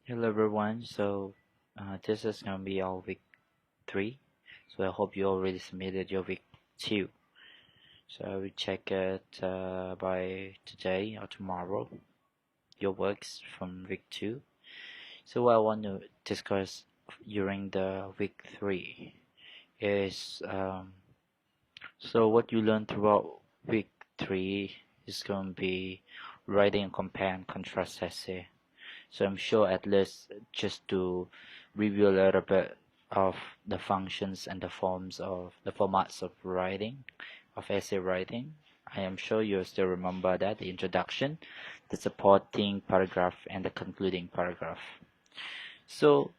Hello everyone. This is gonna be our week 3. So I hope you already submitted your week 2. So I will check it by today or tomorrow. Your works from week 2. So what I want to discuss during the week 3 is what you learned throughout week 3 is going to be writing a compare and contrast essay. So I'm sure at least just to review a little bit of the functions and the forms of the formats of writing, of essay writing. I am sure you still remember that the introduction, the supporting paragraph, and the concluding paragraph. So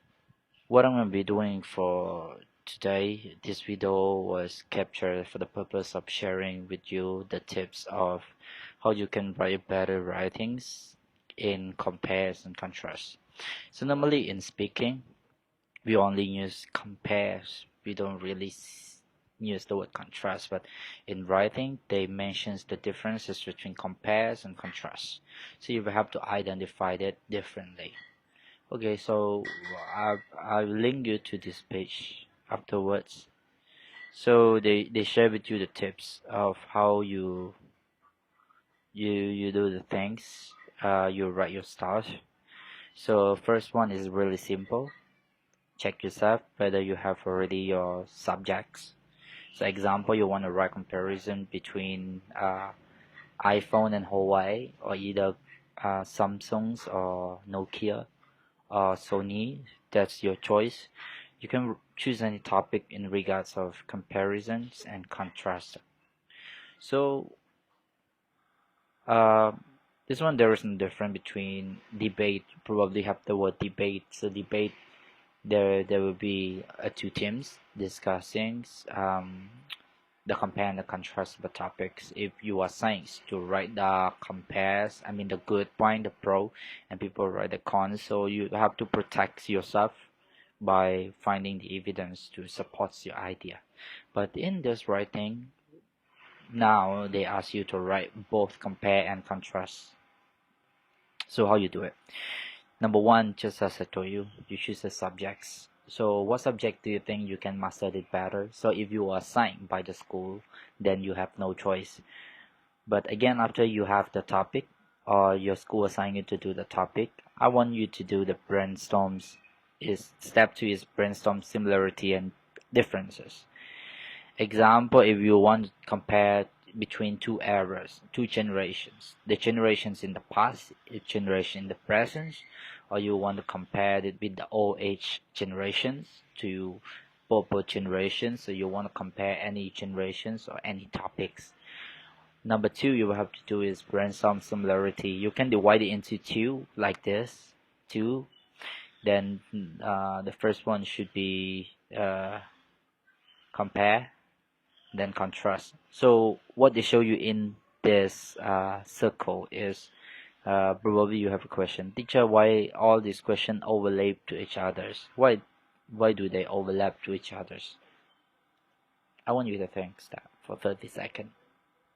what I'm going to be doing for today, this video was captured for the purpose of sharing with you the tips of how you can write better writings in compares and contrast. So normally in speaking, we only use compares. We don't really use the word contrast, but in writing, they mentions the differences between compares and contrast. So you will have to identify that differently. Okay, so I'll link you to this page afterwards. So they share with you the tips of how you do the things. You write your stuff. So first one is really simple. Check yourself whether you have already your subjects. So example, you want to write comparison between iPhone and Huawei, or either Samsung's or Nokia or Sony. That's your choice. You can choose any topic in regards of comparisons and contrast. So uh, this one there is no difference between debate. You probably have the word debate. So debate, there will be two teams discussing the compare and the contrast of the topics. If you are assigned to write the compares, I mean the good point, the pro, and people write the cons, so you have to protect yourself by finding the evidence to support your idea. But in this writing, now they ask you to write both compare and contrast. So how you do it? Number one, just as I told you, you choose the subjects. So what subject do you think you can master it better? So if you are assigned by the school, then you have no choice. But again, after you have the topic or your school assign you to do the topic, I want you to do the brainstorms. Is step 2 is brainstorm similarity and differences. Example, if you want to compare between two eras, two generations, the generations in the past, the generation in the present, or you want to compare it with the old age generations to both generations, so you want to compare any generations or any topics. Number 2 you will have to do is brainstorm similarity. You can divide it into two like this, two. Then the first one should be compare, then contrast. So what they show you in this circle is probably you have a question, teacher, why all these questions overlap to each others? Why do they overlap to each others? I want you to think that for 30 seconds.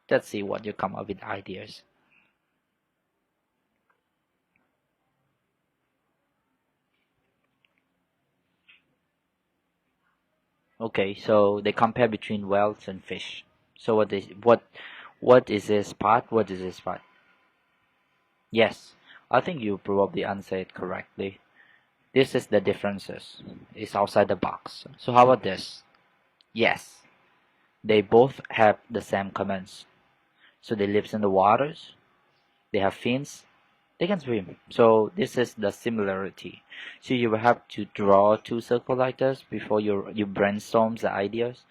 Let's see what you come up with ideas. Okay, so they compare between whales and fish. So what is this part? What is this part? Yes, I think you probably answered it correctly. This is the differences. It's outside the box. So how about this? Yes, they both have the same comments. So they live in the waters, they have fins, they can swim. So this is the similarity. So you will have to draw two circles like this before you brainstorm the ideas.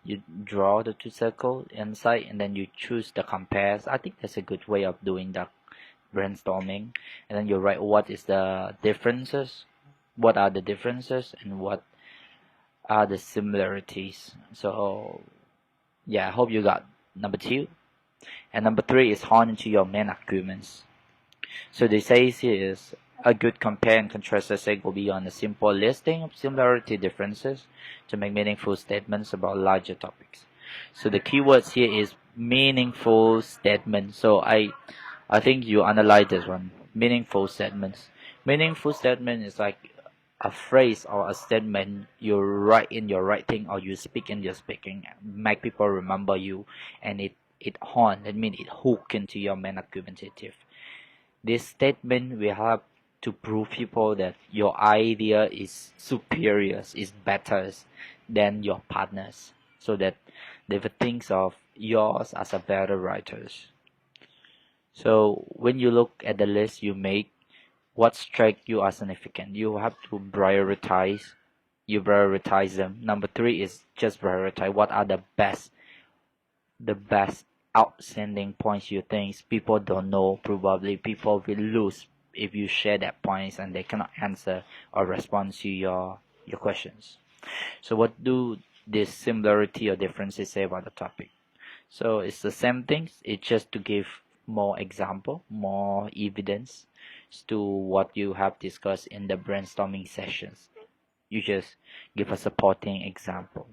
You draw the two circles inside and then you choose the compares. I think that's a good way of doing the brainstorming. And then you write what is the differences, what are the differences, and what are the similarities. So yeah, I hope you got number 2. And number 3 is hone into your main arguments. So they say here is a good compare and contrast essay will be on a simple listing of similarity differences to make meaningful statements about larger topics. So the keywords here is meaningful statements. So I think you analyze this one. Meaningful statements. Meaningful statement is like a phrase or a statement you write in your writing or you speak in your speaking, make people remember you, and it haunt. That means it hook into your main argumentative. This statement will help to prove people that your idea is superior, is better than your partners, so that they will think of yours as a better writers. So when you look at the list you make, what strike you as significant? You have to prioritize. You prioritize them. Number three is just prioritize what are the best outstanding points you think people don't know. Probably people will lose if you share that points and they cannot answer or respond to your questions. So what do this similarity or differences say about the topic? So it's the same things. It's just to give more example, more evidence to what you have discussed in the brainstorming sessions. You just give a supporting example.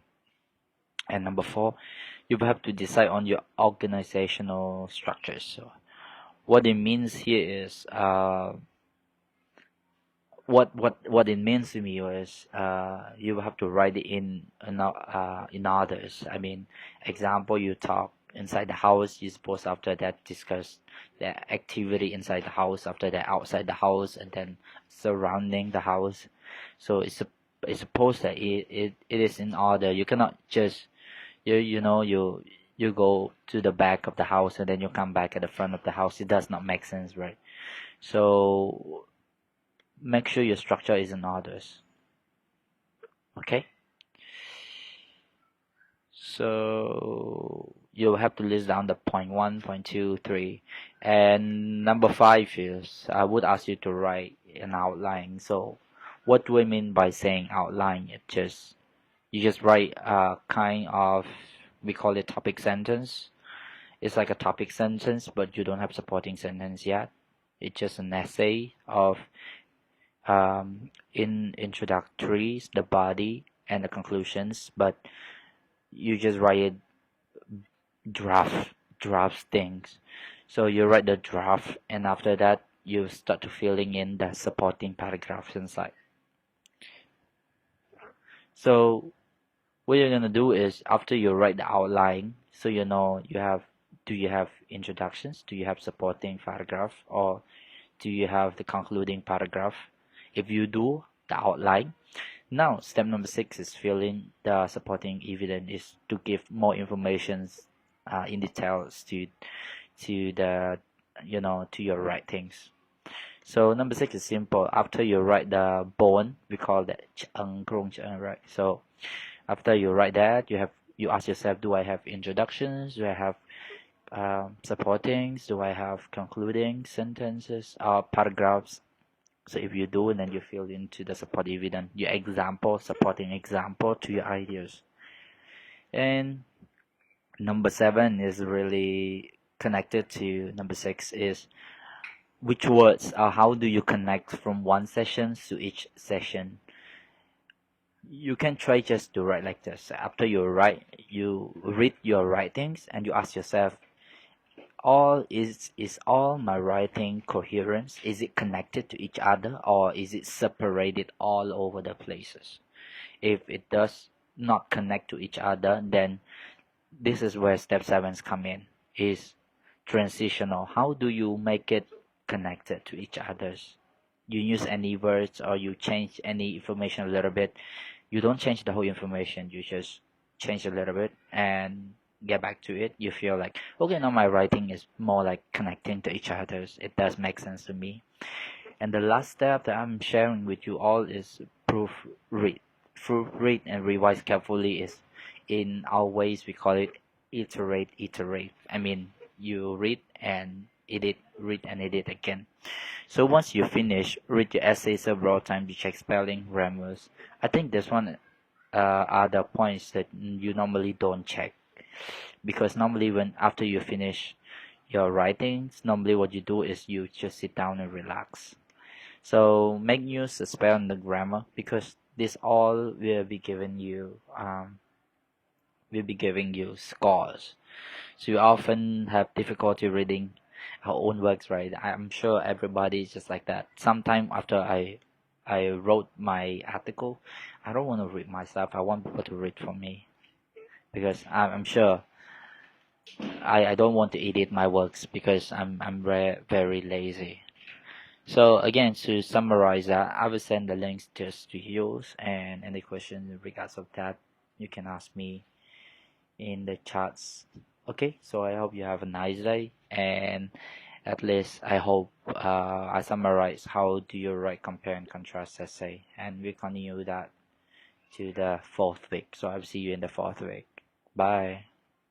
And number four, you have to decide on your organizational structures. So what it means here is what it means to me is you have to write it in others. I mean, example, you talk inside the house, you suppose after that discuss the activity inside the house, after that outside the house, and then surrounding the house. So it's supposed that it is in order. You cannot just you go to the back of the house and then you come back at the front of the house. It does not make sense, right? So make sure your structure is in orders. Okay, so you'll have to list down the point one, point two, three, and number five is I would ask you to write an outline. So what do I mean by saying outline? You just write a kind of, we call it topic sentence. It's like a topic sentence, but you don't have supporting sentence yet. It's just an essay of in introductories, the body, and the conclusions, but you just write it draft things. So you write the draft, and after that you start to filling in the supporting paragraphs inside. So what you're gonna do is after you write the outline, so do you have introductions, do you have supporting paragraph, or do you have the concluding paragraph? If you do the outline, now step number six is fill in the supporting evidence, is to give more information in details to the to your writings. So number six is simple. After you write the bone, we call that right? So after you write that, you ask yourself, do I have introductions? Do I have supportings? Do I have concluding sentences or paragraphs? So if you do, then you fill into the support evidence, your example, supporting example to your ideas. And number seven is really connected to number six, is which words or how do you connect from one session to each session. You can try just to write like this. After you write, you read your writings and you ask yourself, is all my writing coherent? Is it connected to each other, or is it separated all over the places? If it does not connect to each other, then this is where step sevens come in, is transitional. How do you make it connected to each others? You use any words or you change any information a little bit. You don't change the whole information, you just change a little bit and get back to it. You feel like, okay, now my writing is more like connecting to each others. It does make sense to me. And the last step that I'm sharing with you all is proofread. Proofread and revise carefully is, in our ways we call it iterate. I mean, you read and edit, read and edit again. So once you finish, read your essay several times to check spelling, grammars. I think this one are the points that you normally don't check, because normally when after you finish your writings, normally what you do is you just sit down and relax. So make use of spell and the grammar, because this all will be giving you scores. So you often have difficulty reading our own works, right? I'm sure everybody is just like that. Sometime after I wrote my article, I don't want to read myself. I want people to read for me because I'm sure I don't want to edit my works because very lazy. So again, to summarize that, I will send the links to studios, and any question in regards of that, you can ask me in the chats. Okay, so I hope you have a nice day, and at least I hope I summarize how do you write compare and contrast essay, and we continue that to the fourth week. So I'll see you in the fourth week. Bye.